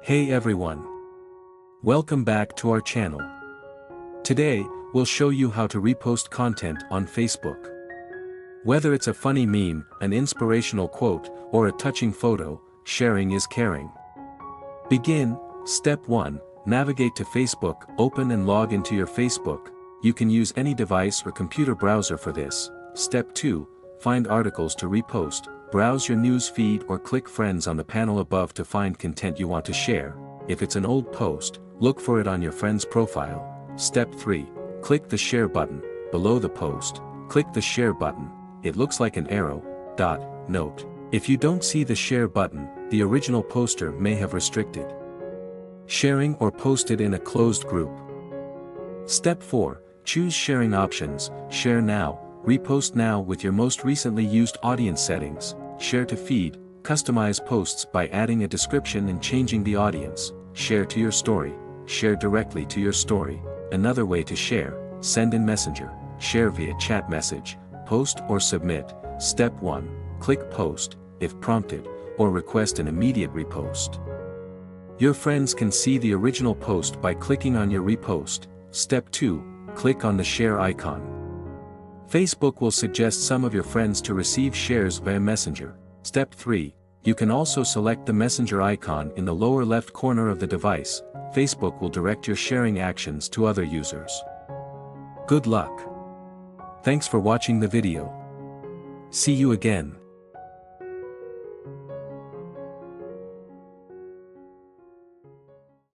Hey everyone! Welcome back to our channel. Today, we'll show you how to repost content on Facebook. Whether it's a funny meme, an inspirational quote, or a touching photo, sharing is caring. Begin. Step 1. Navigate to Facebook. Open and log into your Facebook. You can use any device or computer browser for this. Step 2. Find articles to repost. Browse your news feed or click friends on the panel above to find content you want to share. If it's an old post, look for it on your friend's profile. Step 3. Click the share button. Below the post, click the share button. It looks like an arrow. Note: if you don't see the share button, the original poster may have restricted sharing or posted in a closed group. Step 4. Choose sharing options. Share now. Repost now with your most recently used audience settings. Share to feed. Customize posts by adding a description and changing the audience. Share to your story. Share directly to your story. Another way to share: send in Messenger. Share via chat message. Post or submit. Step 1. Click post, if prompted, or request an immediate repost. Your friends can see the original post by clicking on your repost. Step 2. Click on the share icon. Facebook will suggest some of your friends to receive shares via Messenger. Step 3. You can also select the Messenger icon in the lower left corner of the device. Facebook will direct your sharing actions to other users. Good luck! Thanks for watching the video. See you again.